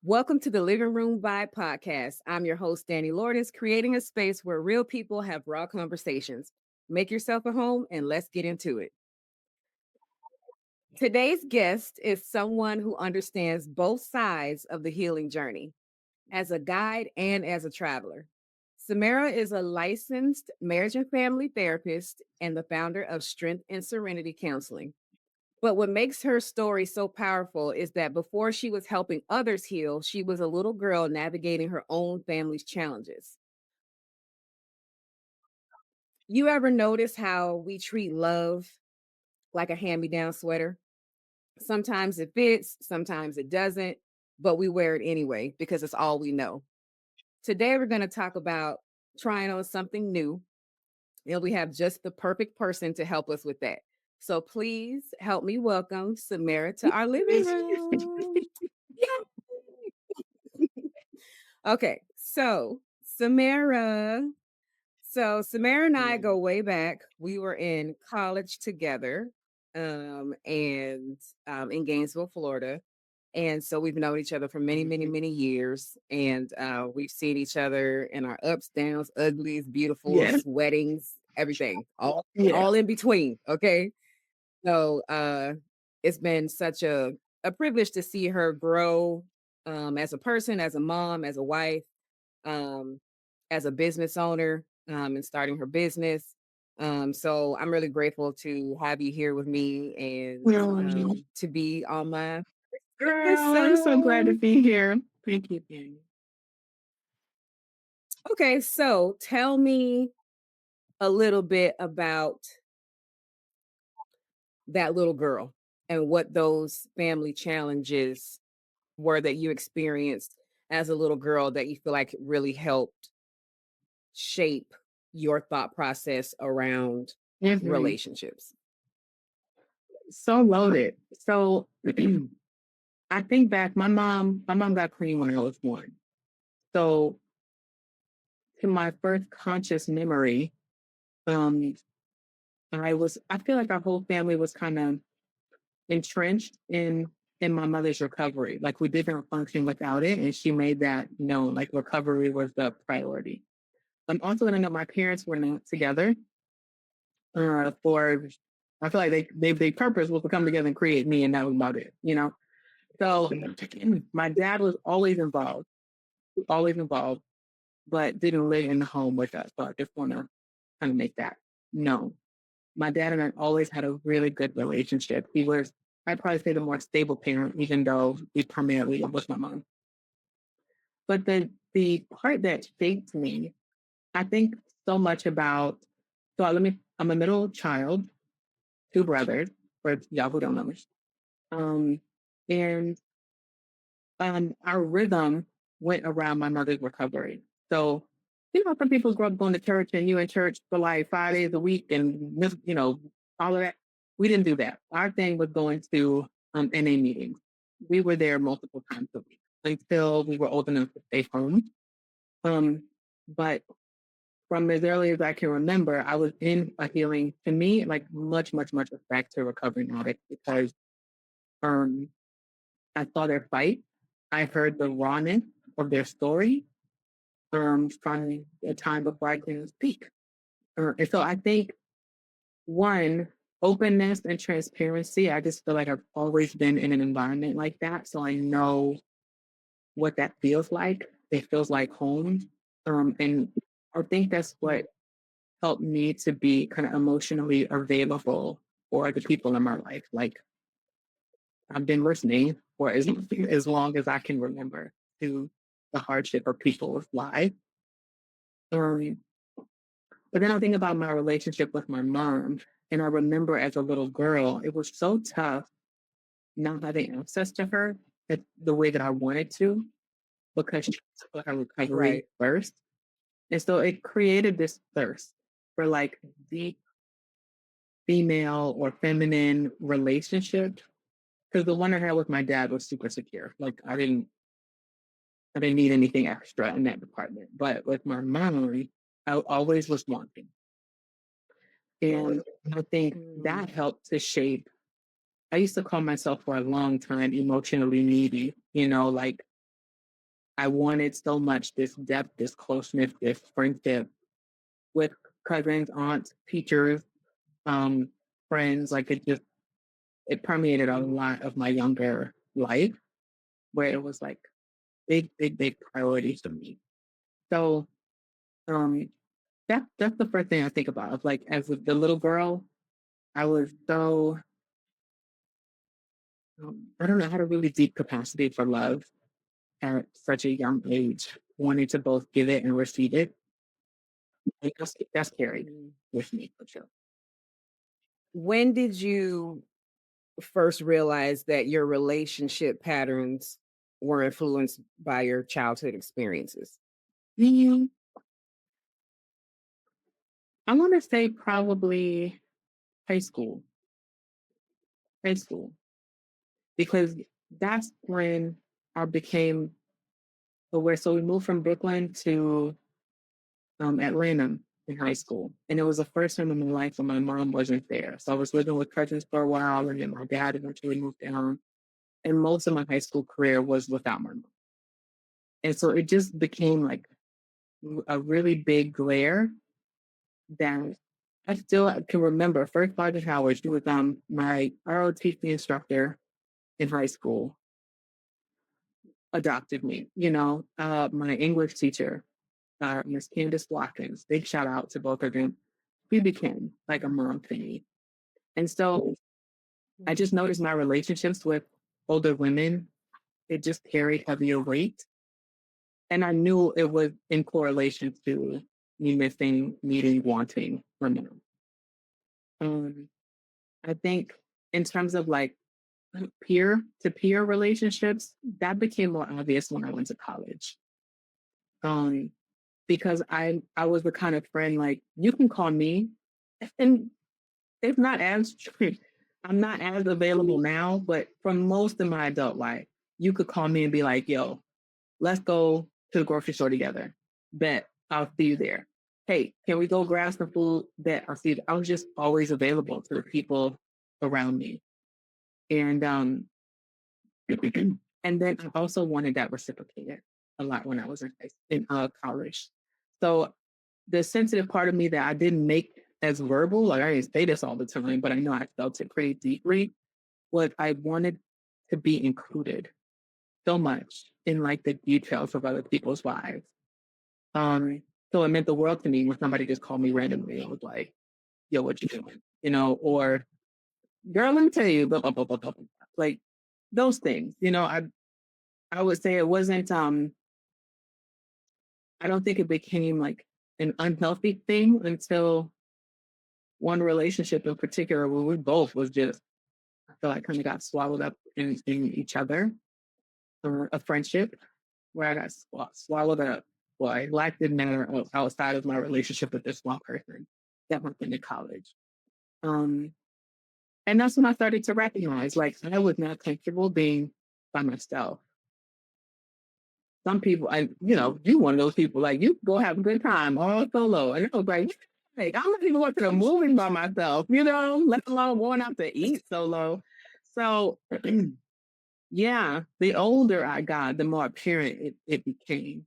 Welcome to the Living Room Vibe podcast. I'm your host, Danny Lourdes, creating a space where real people have raw conversations. Make yourself at home and let's get into it. Today's guest is someone who understands both sides of the healing journey as a guide and as a traveler. Samara is a licensed marriage and family therapist and the founder of Strength and Serenity Counseling. But what makes her story so powerful is that before she was helping others heal, she was a little girl navigating her own family's challenges. You ever notice how we treat love like a hand me down sweater? Sometimes it fits, sometimes it doesn't, but we wear it anyway because it's all we know. Today, we're going to talk about trying on something new, and we have just the perfect person to help us with that. So please help me welcome Samara to our living room. Okay, so Samara. So Samara and I go way back. We were in college together, and in Gainesville, Florida. And so we've known each other for many, many, many years. And we've seen each other in our ups, downs, uglies, Yeah, beautifuls, weddings, everything, yeah, all in between. Okay. So it's been such a privilege to see her grow as a person, as a mom, as a wife, um, as a business owner, and starting her business. So I'm really grateful to have you here with me and no, to be on my girl, I'm so glad to episode. be here. Thank you, Danny. Okay, so tell me a little bit about that little girl and what those family challenges were that you experienced as a little girl that you feel like really helped shape your thought process around Mhm. relationships? So loaded. So I think back, my mom got clean when I was born. So to my first conscious memory, um, I feel like our whole family was kind of entrenched in my mother's recovery. Like we didn't function without it, and she made that known. Like recovery was the priority. I'm also gonna know my parents were not together for I feel like they purpose was to come together and create me, and that was about it, you know. So my dad was always involved, but didn't live in the home with us. So I just want to kind of make that known. My dad and I always had a really good relationship. He was, I'd probably say, the more stable parent, even though we primarily was my mom. But the part that shaped me, I think so much about. So I'm a middle child, two brothers, for y'all who don't know me. Um, and our rhythm went around my mother's recovery. So, some people grow up going to church and you in church for like 5 days a week and all of that. We didn't do that. Our thing was going to NA meetings. We were there multiple times a week until we were old enough to stay home. Um, but from as early as I can remember, I was in a healing, to me, like much, much, much back to recovering addict because um I saw their fight. I heard the rawness of their story from a time before I can speak. And so I think, one, openness and transparency. I just feel like I've always been in an environment like that. So I know what that feels like. It feels like home. And I think that's what helped me to be kind of emotionally available for the people in my life. Like I've been listening for as long as I can remember to the hardship of people's lives. Um, but then I think about my relationship with my mom, and I remember as a little girl, it was so tough not having access to her the way that I wanted to because she took her recovery Right. first. And so it created this thirst for like deep female or feminine relationship. Because the one I had with my dad was super secure. Like I didn't need anything extra in that department. But with my mom, I always was wanting. And I think Mm, that helped to shape. I used to call myself for a long time emotionally needy, like I wanted so much this depth, this closeness, this friendship with cousins, aunts, teachers, um, friends. Like it permeated a lot of my younger life where it was like big, big, big priorities to me. So um that's the first thing I think about. Of like as the little girl, I was so I don't know, I had a really deep capacity for love at such a young age, wanting to both give it and receive it. And that's carried Mm. with me for sure. When did you first realize that your relationship patterns were influenced by your childhood experiences? Mm, I want to say probably high school, high school, because that's when I became aware. So we moved from Brooklyn to Atlanta in high school. And it was the first time in my life when my mom wasn't there. So I was living with cousins for a while, and then my dad eventually moved down. And most of my high school career was without my mom. And so it just became like a really big glare that I still can remember. First Sergeant Howard, she was my ROTC instructor in high school, adopted me. My English teacher, Miss Candace Watkins, big shout out to both of them. We became like a mom to me. And so I just noticed my relationships with older women, it just carried heavier weight. And I knew it was in correlation to me missing, needing, wanting from them. Um, I think in terms of like peer to peer relationships, that became more obvious when I went to college. Um, because I was the kind of friend like you can call me, and it's not as I'm not as available now, but for most of my adult life, you could call me and be like, "Yo, let's go to the grocery store together. Bet I'll see you there. Hey, can we go grab some food? Bet I'll see you." I was just always available to the people around me, and and then I also wanted that reciprocated a lot when I was in college. So the sensitive part of me that I didn't make as verbal, like I didn't say this all the time, but I know I felt it pretty deeply, was I wanted to be included so much in like the details of other people's lives. So it meant the world to me when somebody just called me randomly and was like, "Yo, what you doing?" Or "Girl, let me tell you," blah, blah, blah, blah, blah, blah. Like those things. I would say it wasn't I don't think it became like an unhealthy thing until one relationship in particular where we both was just I feel like kind of got swallowed up in each other, or a friendship where I got swallowed up. Well, life didn't matter outside of my relationship with this one person that went into college. Um, and that's when I started to recognize like I was not comfortable being by myself. Some people, you one of those people, like you go have a good time all solo. And I was like, I'm not even going to the movies by myself, let alone going out to eat solo. So, yeah, the older I got, the more apparent it became.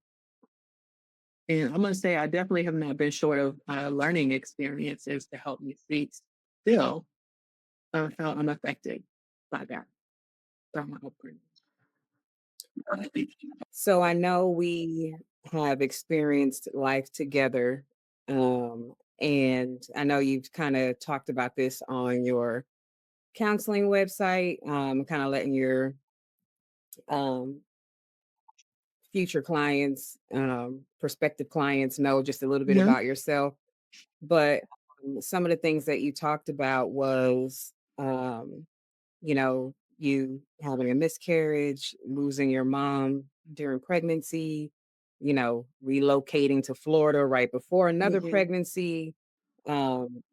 And I'm going to say I definitely have not been short of learning experiences to help me see still how I'm affected by that, by my upbringing. So I know we have experienced life together. And I know you've kind of talked about this on your counseling website, kind of letting your um, future clients, prospective clients know just a little bit Yeah. about yourself. But some of the things that you talked about was, you having a miscarriage, losing your mom during pregnancy, relocating to Florida right before another Mhm. pregnancy. Um,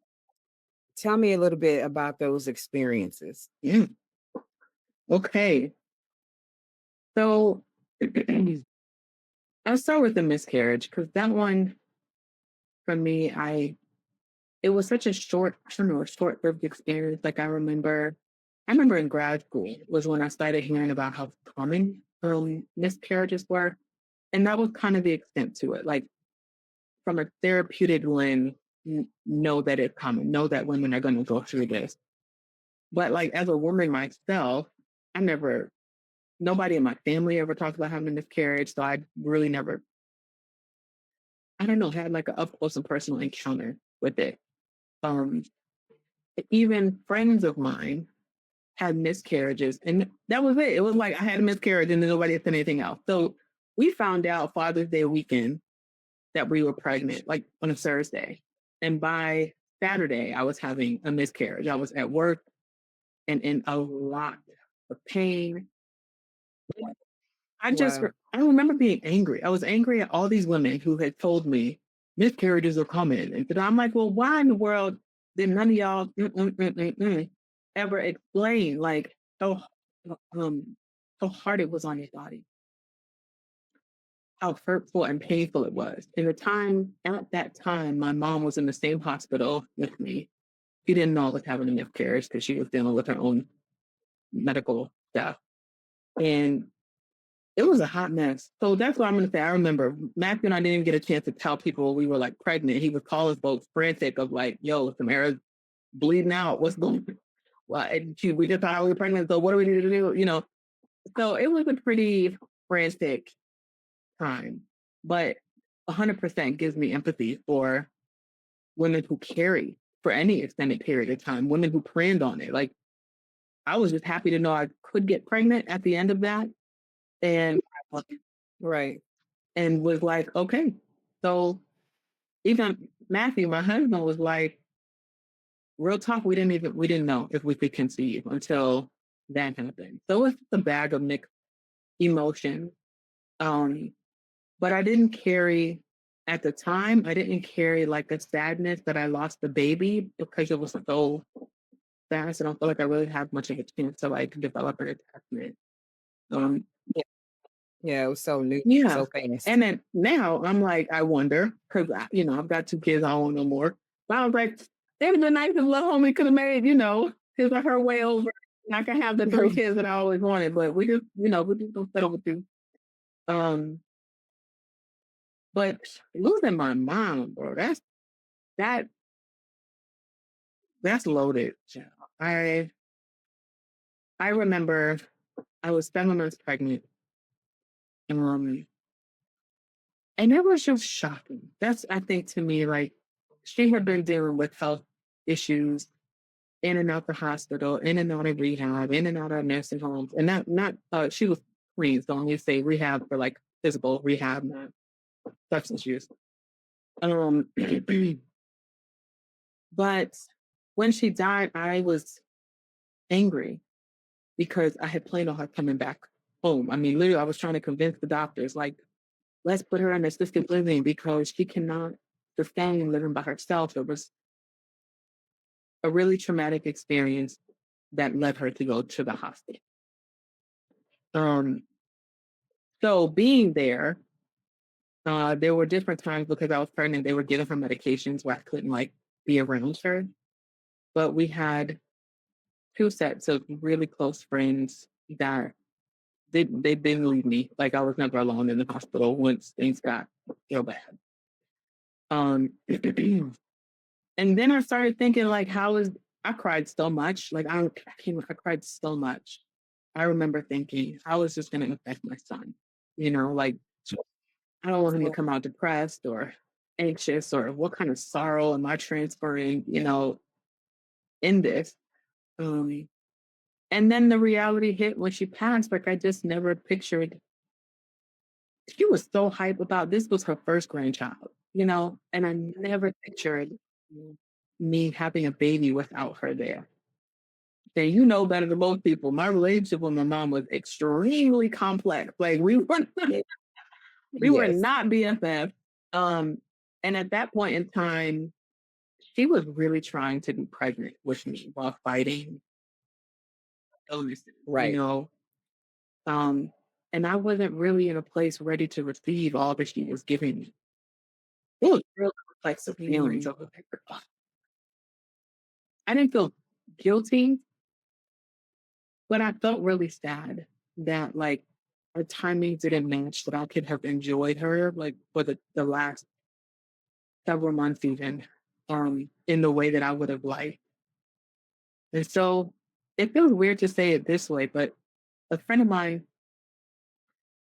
Tell me a little bit about those experiences. Yeah. Okay. So I'll start with the miscarriage because that one for me, it was such a I don't know, a short-lived experience. Like I remember in grad school was when I started hearing about how common miscarriages were. And that was kind of the extent to it. Like from a therapeutic lens, know that it's common, know that women are going to go through this. But like as a woman myself, I never, nobody in my family ever talked about having a miscarriage. So I really never, I don't know, had like an up close and personal encounter with it. Um, Even friends of mine had miscarriages, and that was it. It was like I had a miscarriage, and then nobody said anything else. So we found out Father's Day weekend that we were pregnant, like on a Thursday, and by Saturday I was having a miscarriage. I was at work and in a lot of pain. Wow. I remember being angry. I was angry at all these women who had told me miscarriages are coming. And I'm like, well, why in the world did none of y'all ever explain like um how hard it was on your body, how hurtful and painful it was. And the time at that time, my mom was in the same hospital with me. She didn't know I was having a miscarriage because she was dealing with her own medical stuff. And it was a hot mess. So that's what I'm going to say. I remember Matthew and I didn't even get a chance to tell people we were like pregnant. He was calling folks frantic of like, yo, Samara's bleeding out. What's going on? Well, we just thought we were pregnant. So what do we need to do? You know, so it was a pretty frantic time, but 100% gives me empathy for women who carry for any extended period of time, women who planned on it. Like I was just happy to know I could get pregnant at the end of that. And Right. and was like, okay. So even Matthew, my husband, was like, real talk, we didn't know if we could conceive until that happened. So it's a bag of mixed emotions. Um, but I didn't carry at the time, I didn't carry like a sadness that I lost the baby because it was so fast. I don't feel like I really had much of a chance to like develop an attachment. Um, Yeah. Yeah, it was so new, Yeah. so fast. And then now I'm like, I wonder, because I've got two kids, I don't want no more. But I was like, it would be nice if little homie could have made, his or her way over. And I can have the three kids that I always wanted, but we just don't settle with you. Um, but losing my mom, bro, that that's loaded. Yeah. I I remember I was 7 months pregnant. Um, And it was just shocking. That's, I think, to me, like, she had been dealing with health issues in and out the hospital, in and out of rehab, in and out of nursing homes. And she was clean. So when you say rehab for like physical rehab, not substance use. Um, but when she died, I was angry because I had planned on her coming back home. I mean, literally, I was trying to convince the doctors, like, let's put her in assisted living because she cannot sustain living by herself. It was a really traumatic experience that led her to go to the hospital. Um, so being there were different times because I was pregnant, they were giving her medications where I couldn't like be around her. But we had two sets of really close friends that they didn't leave me. Like I was never alone in the hospital once things got real bad. And then I started thinking like, I cried so much. Like I cried so much. I remember thinking, how is this going to affect my son? Like I don't want him to come out depressed or anxious, or what kind of sorrow am I transferring, in this? Um, and then the reality hit when she passed. Like I just never pictured. She was so hyped about this was her first grandchild, and I never pictured me having a baby without her there. And you know better than most people, my relationship with my mom was extremely complex. Like we were Yes. not BFF. Um, and at that point in time, she was really trying to be pregnant with me while fighting illnesses, Right. Um, and I wasn't really in a place ready to receive all that she was giving me. It was real complex of feelings. Mhm. Of like, I didn't feel guilty, but I felt really sad that like our timing didn't match that I could have enjoyed her like for the last several months even in the way that I would have liked. And so it feels weird to say it this way, but a friend of mine,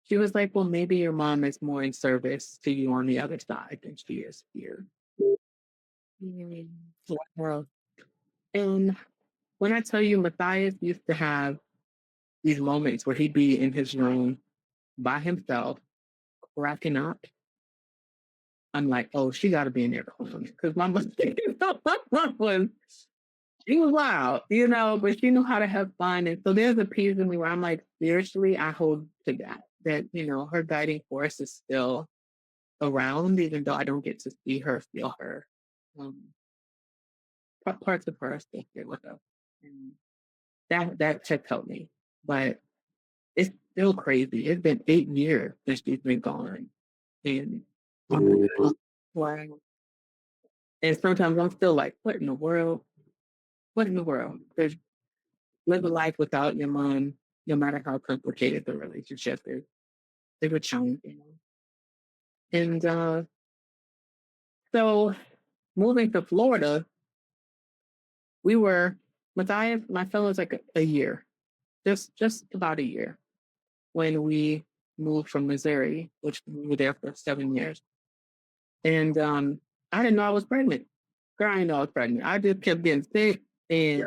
she was like, well, maybe your mom is more in service to you on the other side than she is here. Mm. Wow. And when I tell you Matthias used to have these moments where he'd be in his room by himself, cracking up, I'm like, oh, she got to be in there because my mother was she was wild, but she knew how to have fun. And so there's a piece of me where I'm like, spiritually, I hold to that her guiding force is still around, even though I don't get to see her, feel her. Um, parts of her are still here with us. And that has helped me. But it's still crazy. It's been 8 years since she's been gone. And wow. And sometimes I'm still like, what in the world? What in the world? There's live a life without your mom, no matter how complicated the relationship is. They were challenging. And so moving to Florida, we were Matthias, my fellows like a year, just about a year when we moved from Missouri, which we were there for 7 years. And I didn't know I was pregnant. Girl, I didn't know I was pregnant. I just kept getting sick. And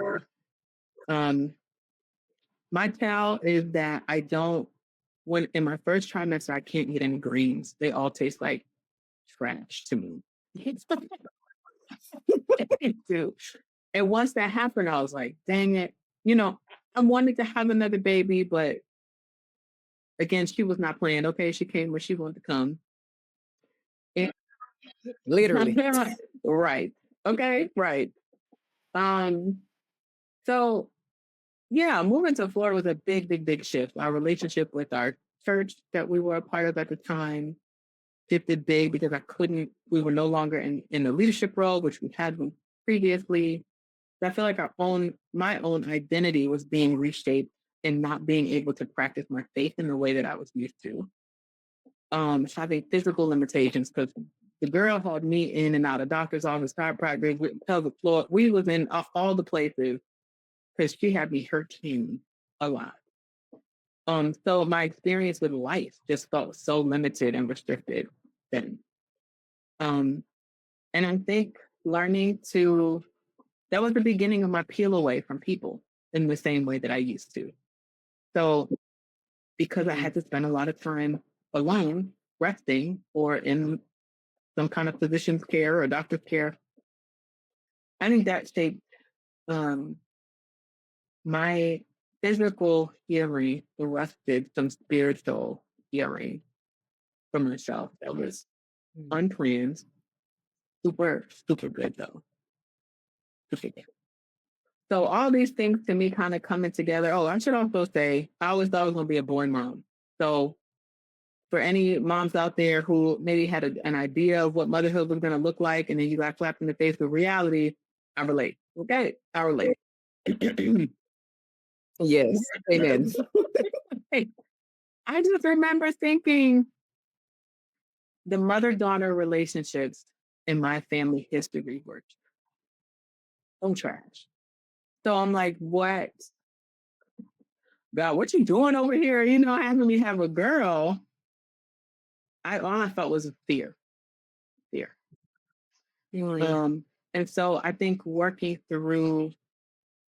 my tell is that when in my first trimester, I can't eat any greens. They all taste like trash to me. Dude. And once that happened, I was like, dang it. I wanted to have another baby, but again, she was not playing. Okay, she came when she wanted to come. And Literally. right. Okay, right. So yeah, moving to Florida was a big, big, big shift. Our relationship with our church that we were a part of at the time shifted big because we were no longer in the leadership role, which we had been previously. I feel like my own identity was being reshaped and not being able to practice my faith in the way that I was used to. Having physical limitations because the girl had me in and out of doctor's office, chiropractor, pelvic floor. We was in all the places because she had me hurting a lot. So my experience with life just felt so limited and restricted then. And I think that was the beginning of my peel away from people in the same way that I used to. So because I had to spend a lot of time alone, resting, or in some kind of physician's care or doctor's care, I think that shaped um, my physical healing arrested some spiritual healing for myself that was unplanned, super, super good though. Super good. So all these things to me kind of coming together. Oh, I should also say, I always thought I was going to be a born mom. So for any moms out there who maybe had an idea of what motherhood was going to look like, and then you got slapped in the face with reality, I relate. Okay, I relate. Yes. Amen. Hey, I just remember thinking the mother-daughter relationships in my family history were so trash. So I'm like, what? God, what you doing over here? Having me have a girl. All I felt was fear. Fear. And so I think working through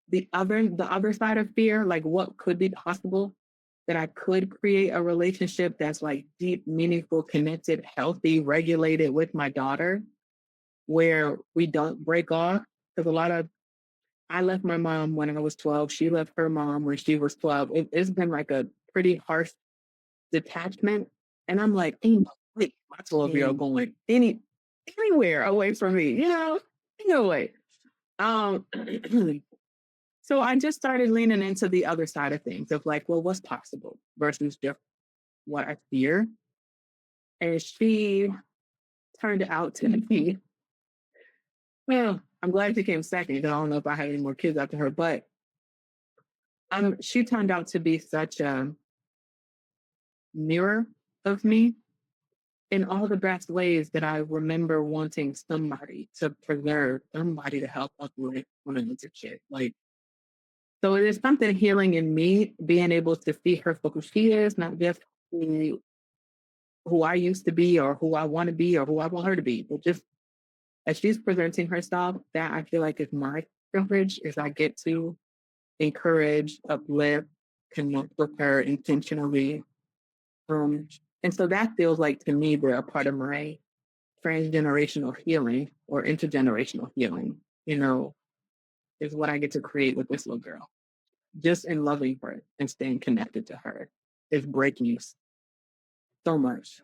the other side of fear, like what could be possible, that I could create a relationship that's like deep, meaningful, connected, healthy, regulated with my daughter, where we don't break off. Because I left my mom when I was 12. She left her mom when she was 12. It's been like a pretty harsh detachment. And I'm like, ain't my 12-year-old going anywhere away from me, no way. So I just started leaning into the other side of things of like, well, what's possible versus just what I fear. And she turned out to be, well, I'm glad she came second. I don't know if I had any more kids after her, but she turned out to be such mirror of me in all the best ways that I remember wanting somebody to preserve, somebody to help uplift when I was a kid. Like, so it is something healing in me, being able to see her for who she is, not just who, who I used to be or who I want to be or who I want her to be, but just as she's presenting herself, that I feel like is my privilege is I get to encourage, uplift, connect with her intentionally. Um, and so that feels like to me they're a part of my transgenerational healing or intergenerational healing, you know, is what I get to create with this little girl. Just in loving her and staying connected to her is breaking so much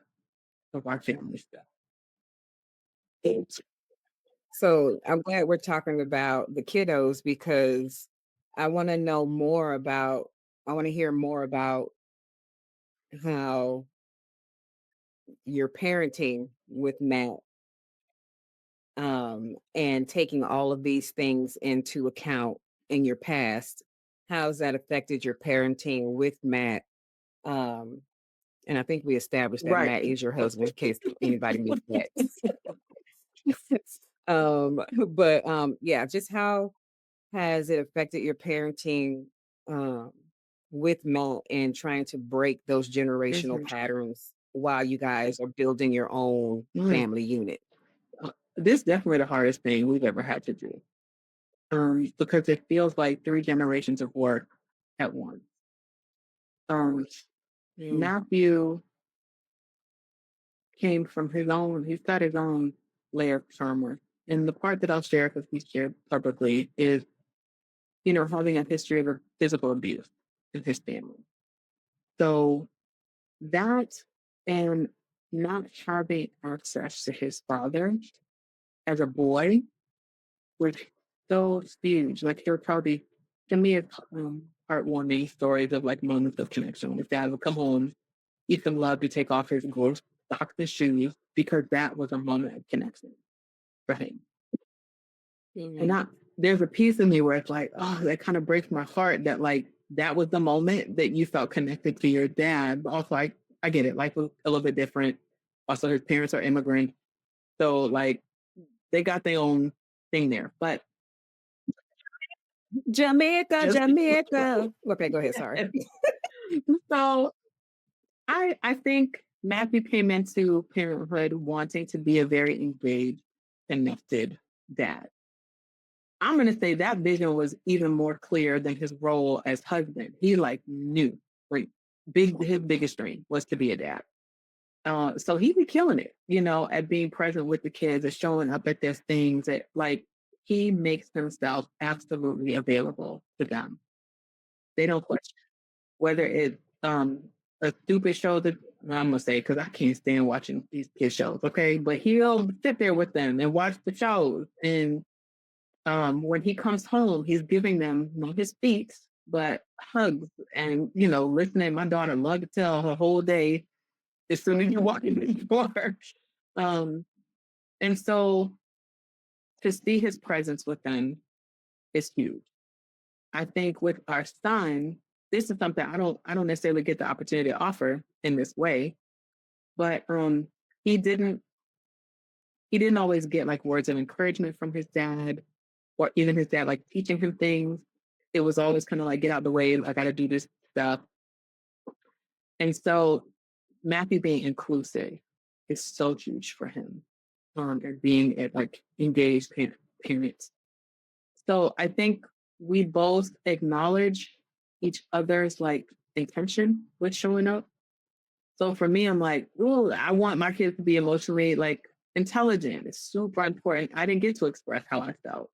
of our family stuff. So I'm glad we're talking about the kiddos because I want to know more about, I want to hear more about how your parenting with Matt and taking all of these things into account in your past, how's that affected your parenting with Matt? Um, and I think we established that Right. Matt is your husband, in case anybody missed that. But yeah, just how has it affected your parenting um, with Matt and trying to break those generational Mhm. patterns while you guys are building your own Mm. family unit? This is definitely the hardest thing we've ever had to do. Because it feels like three generations of work at once. Um, Mm. Matthew came from his own, he's got his own layer of trauma. And the part that I'll share, because we shared publicly, is, you know, having a history of physical abuse in his family. So that and not having access to his father as a boy was so huge. Like there were probably, to me, it's heartwarming stories of like moments of connection. His dad would come home, Ethan loved to take off his gloves, socks, and shoes because that was a moment of connection for him. And Mhm. not there's a piece of me where it's like, oh, that kind of breaks my heart that like that was the moment that you felt connected to your dad. But also, like, I get it, life was a little bit different. Also, his parents are immigrants, so like they got their own thing there. But Jamaica, just Jamaica. Okay, go ahead. Sorry. so I think Matthew came into parenthood wanting to be a very engaged, connected dad. I'm gonna say that vision was even more clear than his role as husband. He like knew, like his biggest dream was to be a dad. So he be killing it, you know, at being present with the kids and showing up at their things. That like he makes himself absolutely available to them. They don't question whether it's a stupid show that I'm gonna say because I can't stand watching these kid shows. Okay, but he'll sit there with them and watch the shows and when he comes home, he's giving them not his speech, but hugs and, you know, listening. My daughter loved to tell her whole day as soon as you walk in the door. Um, and so to see his presence with them is huge. I think with our son, this is something I don't necessarily get the opportunity to offer in this way, but he didn't he didn't always get like words of encouragement from his dad or even his dad like teaching him things. It was always kind of like, get out the way, I gotta do this stuff. And so Matthew being inclusive is so huge for him. And being at like engaged parents. So I think we both acknowledge each other's like intention with showing up. So for me, I'm like, oh, I want my kids to be emotionally like intelligent. It's super important. I didn't get to express how I felt.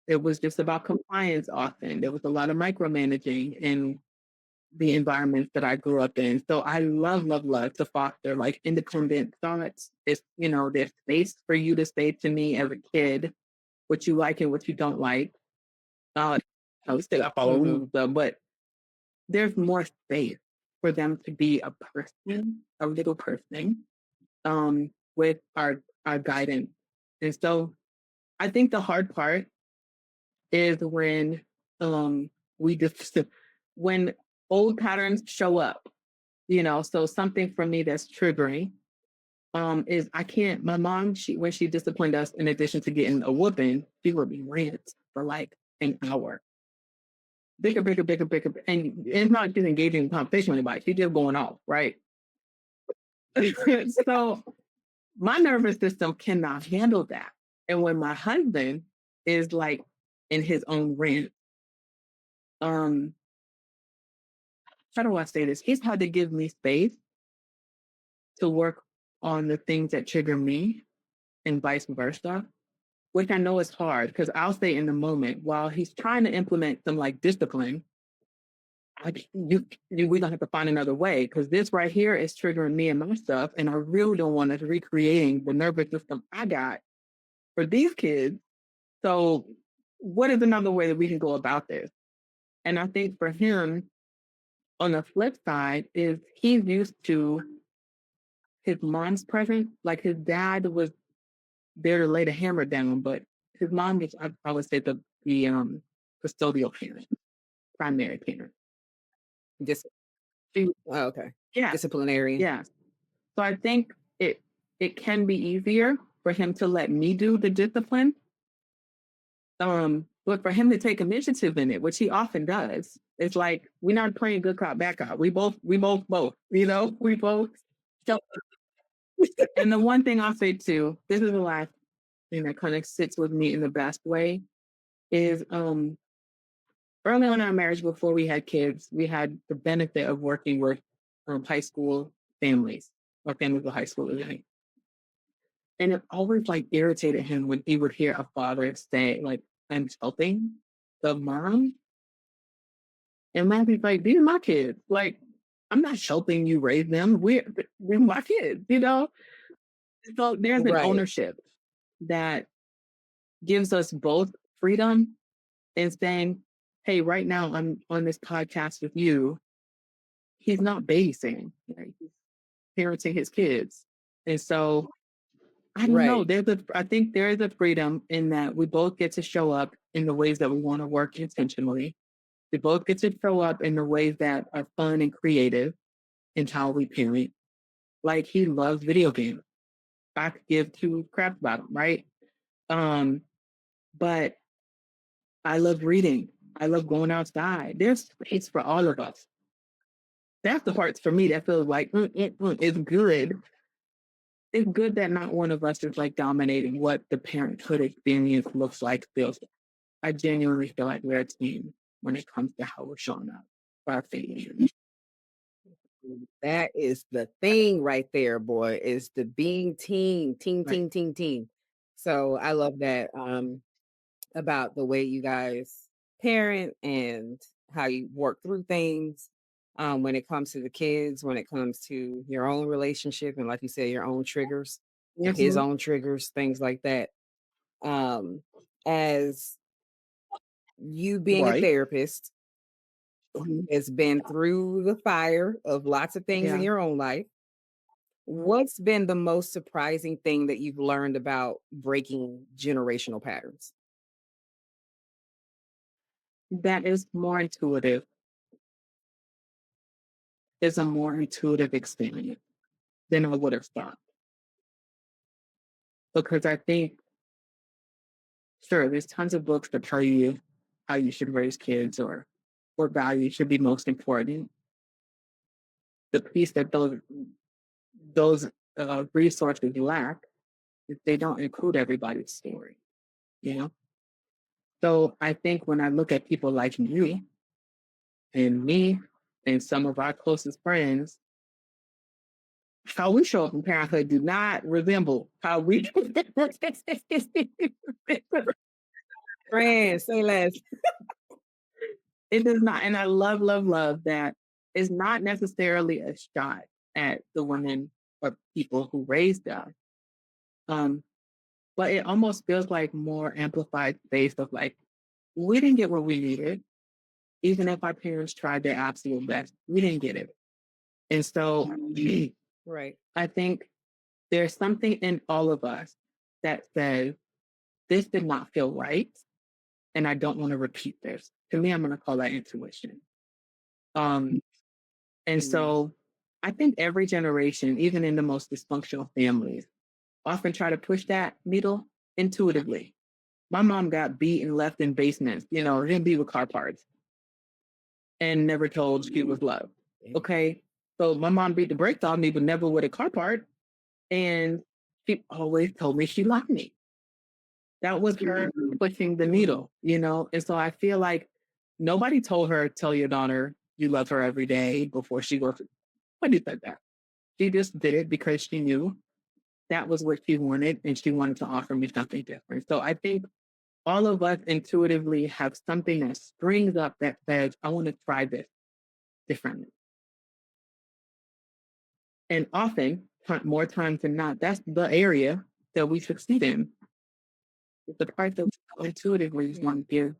It was just about compliance often. There was a lot of micromanaging in the environments that I grew up in. So I love, love, love to foster like independent thoughts. It's, you know, there's space for you to say to me as a kid what you like and what you don't like. Uh, I would say I follow Mhm. rules, but there's more space for them to be a person, a little person, with our guidance. And so I think the hard part is when we just when old patterns show up, So something for me that's triggering is I can't. My mom, when she disciplined us, in addition to getting a whooping, she would be rant for like an hour, bigger, bigger, bigger, bigger, and it's not just engaging in conversation with anybody. She's just going off, right? So my nervous system cannot handle that. And when my husband is like in his own rant, um, how do I say this? He's had to give me space to work on the things that trigger me and vice versa, which I know is hard because I'll say in the moment while he's trying to implement some like discipline, we're gonna have to find another way because this right here is triggering me and my stuff, and I really don't want us recreating the nervous system I got for these kids. So, what is another way that we can go about this? And I think for him, on the flip side, is he's used to his mom's presence. Like his dad was there to lay the hammer down, but his mom was, I would say, the custodial parent, primary parent. Just She, oh, okay. yeah, Disciplinarian. yeah. So I think it can be easier for him to let me do the discipline, but for him to take initiative in it, which he often does. It's like we're not playing good cop, bad cop. We both, we both. We both. So, and the one thing I'll say too, this is the last thing that kind of sits with me in the best way, is early on in our marriage, before we had kids, we had the benefit of working with high school families or families with high school living. And it always like irritated him when he would hear a father say, like, I'm helping the mom. And man, he's like, these are my kids. Like, I'm not helping you raise them. We're my kids. So there's an Right. ownership that gives us both freedom and saying, hey, right now I'm on this podcast with you. He's not babysitting, right? He's parenting his kids. And so I don't know. Right. I think there is a freedom in that we both get to show up in the ways that we want to work intentionally. We both get to show up in the ways that are fun and creative in how we parent. Like he loves video games. I could give two craps about them, right? Um, but I love reading. I love going outside. There's space for all of us. That's the parts for me that feels like it's good. It's good that not one of us is like dominating what the parenthood experience looks like, feels like. I genuinely feel like we're a team when it comes to how we're showing up for our family. That is the thing right there, boy, is the being Right. team. So I love that about the way you guys parent and how you work through things when it comes to the kids, when it comes to your own relationship, and like you said, your own triggers and his Mhm. own triggers, things like that. Um, as you being a Right. therapist Mhm. has been through the fire of lots of things in Yeah. your own life. What's been the most surprising thing that you've learned about breaking generational patterns? That is more intuitive. It's a more intuitive experience than I would have thought. Because I think, sure, there's tons of books that tell you how you should raise kids or what values should be most important. The piece that those resources lack is they don't include everybody's story, you know? So I think when I look at people like you and me and some of our closest friends, how we show up in parenthood do not resemble how we Friends, say less. it does not. And I love, love, love that it's not necessarily a shot at the women or people who raised us. Um, but it almost feels like more amplified space of like, we didn't get what we needed, even if our parents tried their absolute best. We didn't get it. And so Right. I think there's something in all of us that says, this did not feel right. And I don't want to repeat this. To me, I'm going to call that intuition. Um, and Mm. so I think every generation, even in the most dysfunctional families, often try to push that needle intuitively. My mom got beat and left in basements, didn't be with car parts and never told she was loved. Okay. So my mom beat the brakes off me, but never with a car part. And she always told me she loved me. That was her pushing the needle. And so I feel like nobody told her, tell your daughter you love her every day before she goes. Nobody said that. She just did it because she knew that was what she wanted and she wanted to offer me something different. So I think all of us intuitively have something that springs up that says, I want to try this differently. And often, more times than not, that's the area that we succeed in. It's the part that we intuitively want to give.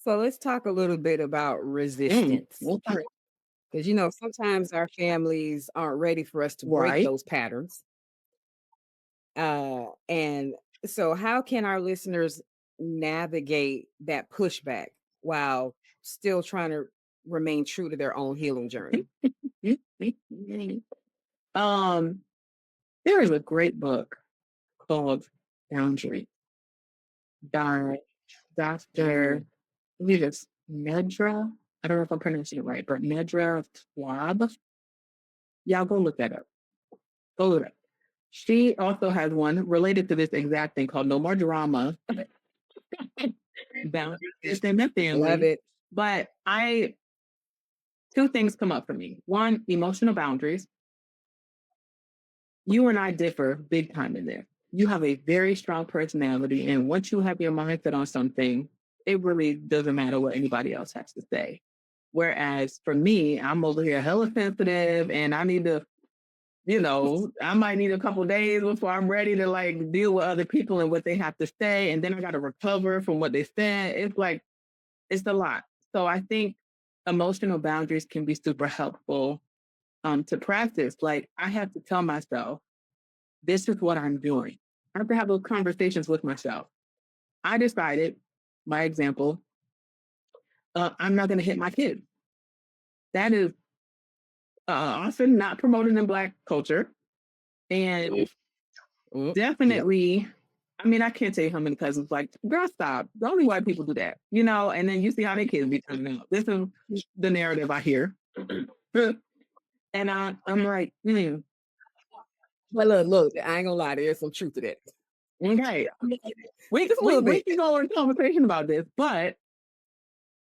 So let's talk a little bit about resistance. Okay. Because, sometimes our families aren't ready for us to break Right. those patterns. And so, how can our listeners navigate that pushback while still trying to remain true to their own healing journey? um, there is a great book called Boundary by Dr. I believe it's Nedra. I don't know if I'm pronouncing it right, but Nedra Twab. Y'all go look that up. Go look it up. She also has one related to this exact thing called No More Drama. Boundaries in the Love family. it. But two things come up for me. One, emotional boundaries. You and I differ big time in there. You have a very strong personality, and once you have your mindset on something, it really doesn't matter what anybody else has to say. Whereas for me, I'm over here hella sensitive, and I need to, I might need a couple days before I'm ready to like deal with other people and what they have to say, and then I got to recover from what they said. It's like it's a lot. So I think emotional boundaries can be super helpful to practice. Like I have to tell myself, this is what I'm doing. I have to have those conversations with myself. I decided, my example, I'm not going to hit my kids. That is often not promoted in Black culture. And definitely, I mean, I can't tell you how many cousins like, girl, stop. The only white people do that, and then you see how their kids be turning out. This is the narrative I hear. And I'm like, But look, I ain't gonna lie, there's some truth to that. okay. We Just a little bit. can go in conversation about this, but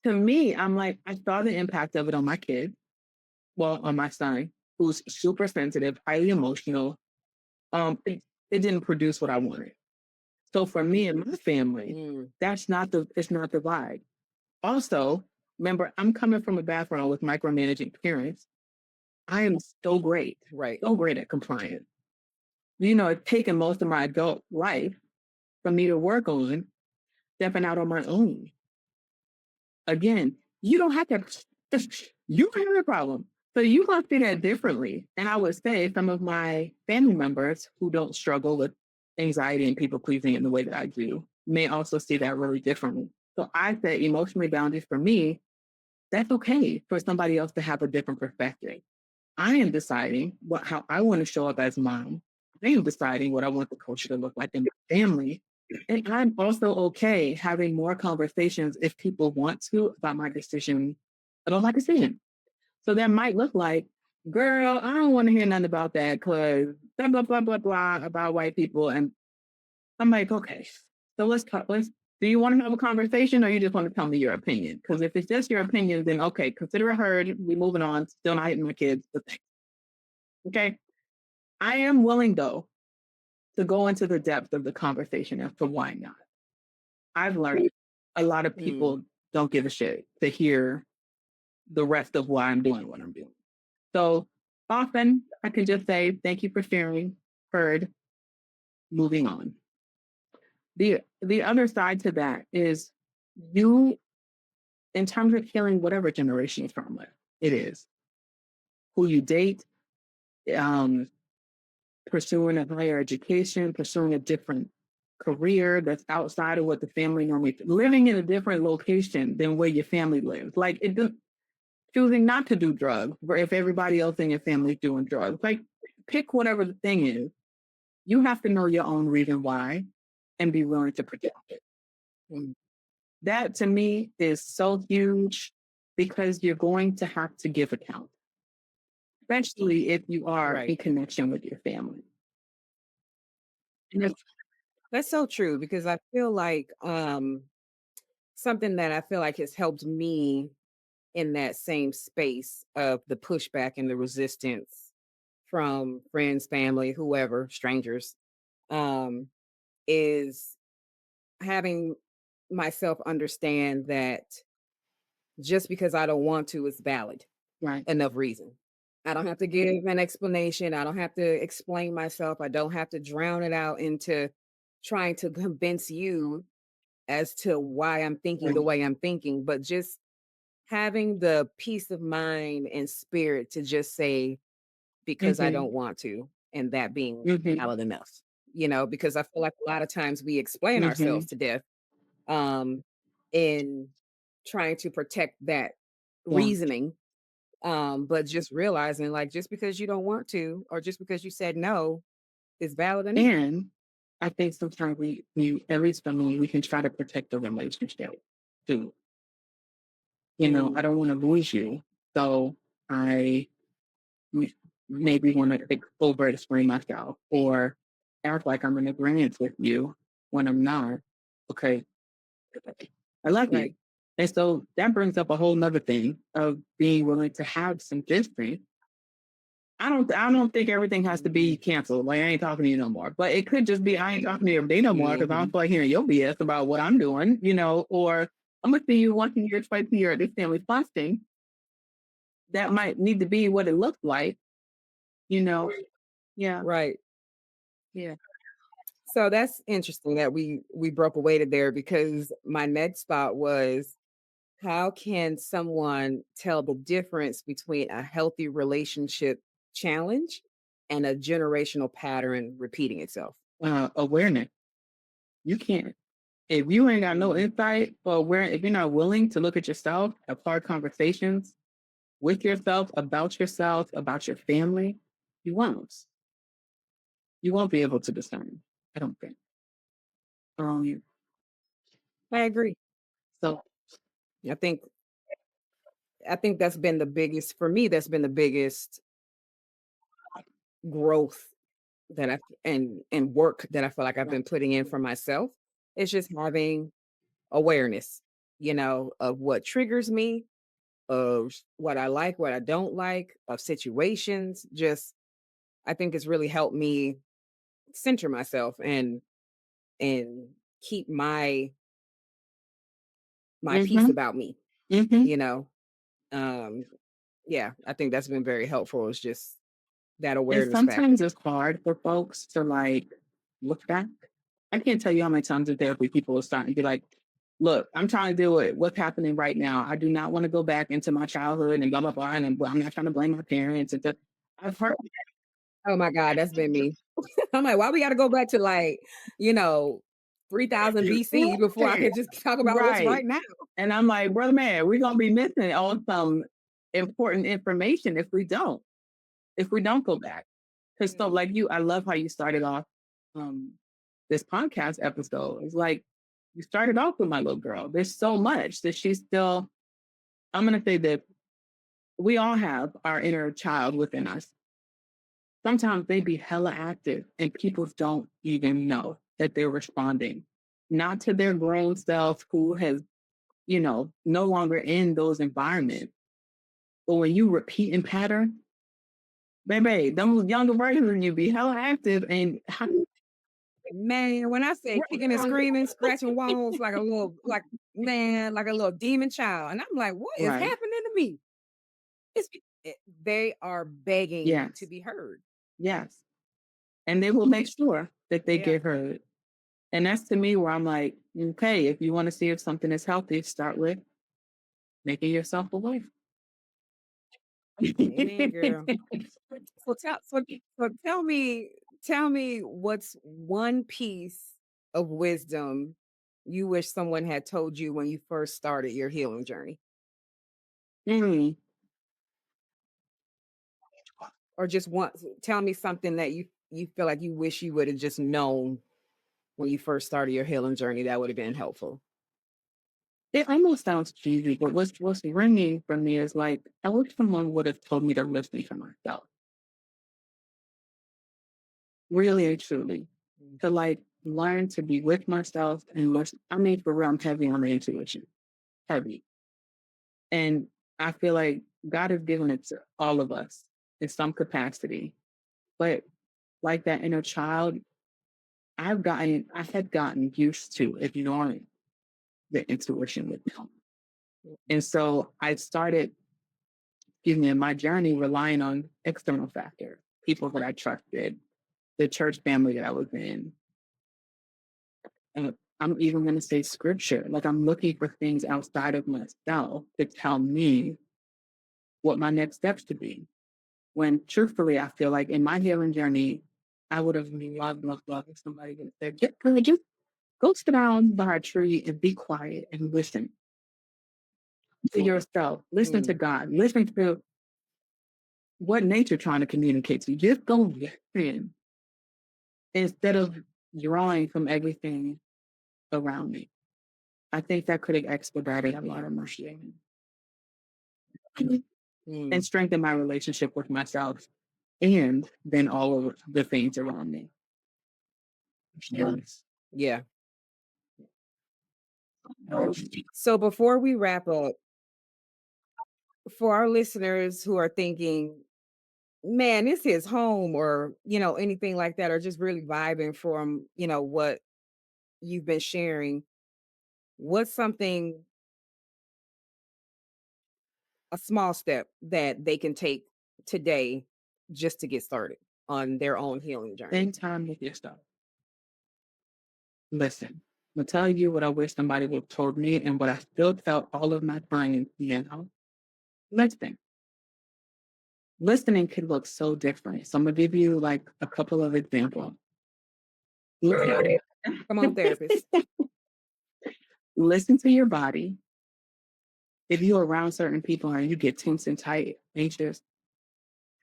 to me, I'm like, I saw the impact of it on my kid. Well, on my son, who's super sensitive, highly emotional. It didn't produce what I wanted. So for me and my family, it's not the vibe. Also, remember, I'm coming from a background with micromanaging parents. I am so great, Right. so great at compliance. It's taken most of my adult life for me to work on stepping out on my own. Again, you don't have to, you have a problem. So you gonna see that differently. And I would say some of my family members who don't struggle with anxiety and people pleasing in the way that I do may also see that really differently. So I say emotionally boundaries for me, that's okay for somebody else to have a different perspective. I am deciding how I want to show up as mom. I am deciding what I want the culture to look like in my family. And I'm also okay having more conversations if people want to about my decision, about my decision. So that might look like, girl, I don't want to hear nothing about that because blah, blah, blah, blah, blah about white people. And I'm like, okay, so let's talk. Do you want to have a conversation or you just want to tell me your opinion? Because if it's just your opinion, then okay, consider it heard. We're moving on. Still not hitting my kids. But okay. I am willing, though, to go into the depth of the conversation as to why not. I've learned a lot of people don't give a shit to hear the rest of why I'm doing what I'm doing. So often I can just say, thank you for sharing, heard, moving on. The other side to that is you, in terms of healing whatever generation you're from, it is, who you date, pursuing a higher education, pursuing a different career that's outside of what the family normally living in a different location than where your family lives. Like it doesn't choosing not to do drugs, or if everybody else in your family is doing drugs. Like, pick whatever the thing is. You have to know your own reason why and be willing to protect it. Mm. That to me is so huge because you're going to have to give account, especially if you are in Right. connection with your family. And it's, That's so true because I feel like something that I feel like has helped me in that same space of the pushback and the resistance from friends, family, whoever, strangers, um, is having myself understand that just because I don't want to is valid right. enough reason. I don't have to give an explanation. I don't have to explain myself. I don't have to drown it out into trying to convince you as to why I'm thinking the way I'm thinking, but just having the peace of mind and spirit to just say, because I Mm-hmm. don't want to, and that being Mm-hmm. valid enough, because I feel like a lot of times we explain Mm-hmm. ourselves to death um, in trying to protect that Yeah. reasoning. But just realizing, like, just because you don't want to, or just because you said no, is valid enough. And I think sometimes we at least for me, we can try to protect the relationship too. I Mm, don't want to lose you. So I m- maybe want to over explain myself or act like I'm in agreement with you when I'm not. Okay, I love you. right. And so that brings up a whole nother thing of being willing to have some distance. I don't think everything has to be Mhm. canceled. Like, I ain't talking to you no more. But it could just be I ain't talking to you every day no more because I don't Mhm. feel like hearing your BS about what I'm doing, or I'm gonna see you once a year, twice a year at this family fasting. That might need to be what it looks like, you know. Yeah. Right. Yeah. So that's interesting that we broke away to there because my next thought was how can someone tell the difference between a healthy relationship challenge and a generational pattern repeating itself? Awareness. You can't. If you ain't got no Mm, insight or if you're not willing to look at yourself, have hard conversations with yourself, about your family, you won't. You won't be able to discern. I don't think. Um, I agree. so I think I think that's been the biggest for me. That's been the biggest growth that and work that I feel like I've right. been putting in for myself. It's just having awareness, of what triggers me, of what I like, what I don't like, of situations. Just I think it's really helped me center myself and keep my peace Mm-hmm. about me, Mm-hmm. you know. Um yeah, I think that's been very helpful. It's just that And awareness factor. sometimes it's hard for folks to like look back. I can't tell you how many times in therapy people will start and be like, look, I'm trying to deal with what's happening right now. I do not want to go back into my childhood and blah, blah, blah. And I'm not trying to blame my parents. I've heard Oh my God, that's been me. I'm like, why we gotta go back to you know, 3000 BC before I right. could just talk about what's Right. right now? And I'm like, brother, man, we're going to be missing on some important information if we don't go back. Because so Mm, like you, I love how you started off um, this podcast episode. It's like you started off with my little girl. There's so much that she's still. I'm gonna say that we all have our inner child within us. Sometimes they be hella active, and people don't even know that they're responding, not to their grown self who has, no longer in those environments. But when you repeat in pattern, baby, them younger versions of you be hella active, and how Man, when I say kicking and screaming, scratching walls like a little demon child. And I'm like, what is right. happening to me? It's they are begging to Yes. be heard. Yes. And they will make sure that they Yeah. get heard. And that's to me where I'm like, okay, if you want to see if something is healthy, start with making yourself aware. Amen, girl. So tell me what's one piece of wisdom you wish someone had told you when you first started your healing journey? Mm. or just want tell me something that you feel like you wish you would have just known when you first started your healing journey that would have been helpful. It almost sounds cheesy, but what's ringing for me is like I wish someone would have told me to listen to myself, really and truly, Mm. to like learn to be with myself and listen. I mean, for real, I'm heavy on the intuition, heavy, and I feel like God has given it to all of us in some capacity, but like that inner child, I had gotten used to ignoring the intuition with them. And so I started, excuse me, in my journey relying on external factors, people that I trusted, the church family that I was in. And I'm even going to say scripture. Like I'm looking for things outside of myself to tell me what my next steps to be. When truthfully, I feel like in my healing journey, I would have loved if somebody would have said, just go sit down by a tree and be quiet and listen to yourself, listen to Mm. God, listen to what nature trying to communicate to you. Just go listen instead of drawing from everything around me. I think that could have expedited a lot of my healing and Mm. strengthened my relationship with myself and then all of the things around me. Yes. Yeah. So before we wrap up, for our listeners who are thinking, man, this is home, or anything like that, or just really vibing from what you've been sharing, what's something, a small step that they can take today just to get started on their own healing journey? Spend time with yourself. Listen. I'm gonna tell you what I wish somebody would have told me and what I still tell all of my clients now. Listen. Listening can look so different. So I'm gonna give you like a couple of examples. Look at it. Come on, therapist. Listen to your body. If you're around certain people and you get tense and tight, anxious,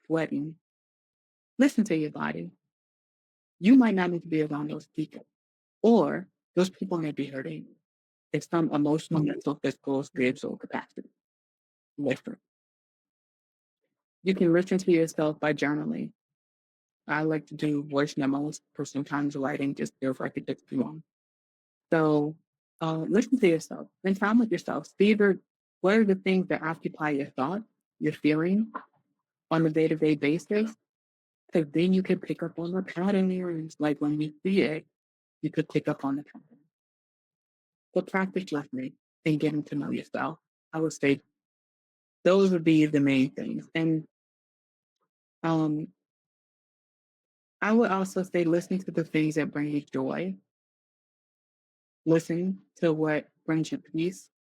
sweating, listen to your body. You might not need to be around those people, or those people may be hurting you in some emotional, mental, physical, spiritual capacity. Listen. You can listen to yourself by journaling. I like to do voice memos for sometimes writing just feels like it takes too long. So listen to yourself. Spend time with yourself. See what are the things that occupy your thoughts, your feeling on a day-to-day basis. Because then you can pick up on the patterns. Like when you see it, you could pick up on the pattern. So practice listening and getting to know yourself. I would say those would be the main things. And um, I would also say listen to the things that bring you joy. Listen to what brings you peace.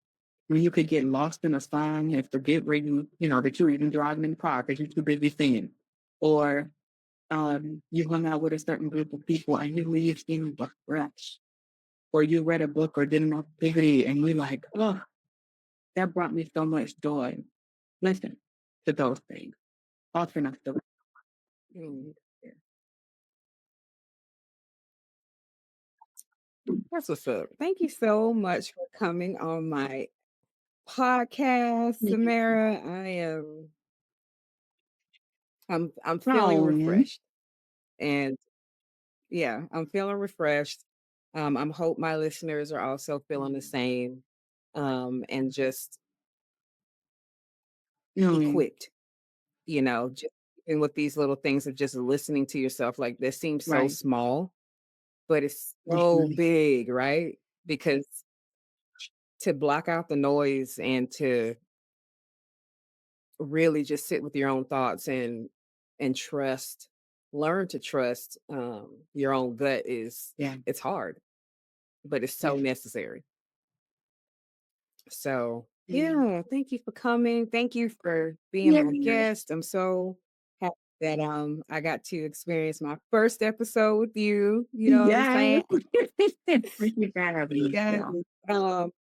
When you could get lost in a song and forget where that you're even driving in the car because you're too busy singing. Or you hung out with a certain group of people and you leave feeling refreshed. Or you read a book or did an activity and you're like, oh, that brought me so much joy. Listen to those things. Often I feel Mm. That's what's up. Thank you so much for coming on my podcast, like, Samara. I'm feeling oh, refreshed. And yeah, I'm feeling refreshed. I hope my listeners are also feeling the same, and just mm, equipped, just and with these little things of just listening to yourself. Like this seems so right. small, but it's so big, right? Because to block out the noise and to really just sit with your own thoughts and trust, learn to trust your own gut is Yeah, it's hard, but it's so yeah, necessary. So, yeah. yeah, thank you for coming. Thank you for being Yeah. my guest. I'm so happy that I got to experience my first episode with you. You know what I'm Yes. saying? Thank you for having me. Yes. Yeah. Um,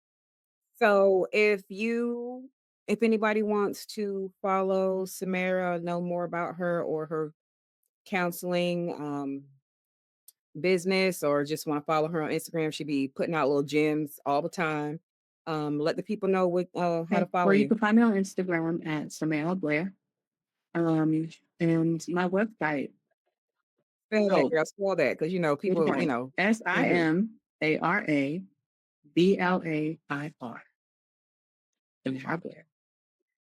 so if you If anybody wants to follow Samara, know more about her or her counseling business, or just want to follow her on Instagram, she be putting out little gems all the time. Let the people know what how to Okay. follow Or you you. can find me on Instagram at Samara Blair. And my website. Spell that, So girl. Spell that because people, okay. mhm. SIMARABLAIR. Samara Blair.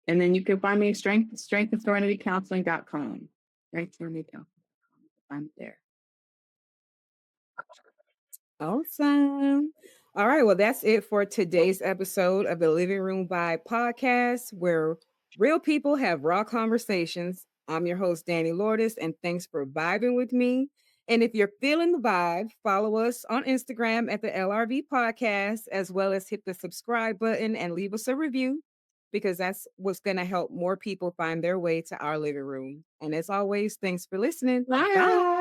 And then you can find me at strength and serenity counseling.com. Strength Serenity Counseling. I'm there. Awesome. All right. Well, that's it for today's episode of the Living Room Vibe podcast, where real people have raw conversations. I'm your host, Danny Lourdes, and thanks for vibing with me. And if you're feeling the vibe, follow us on Instagram at the LRV podcast, as well as hit the subscribe button and leave us a review because that's what's going to help more people find their way to our living room. And as always, thanks for listening. Bye. Bye.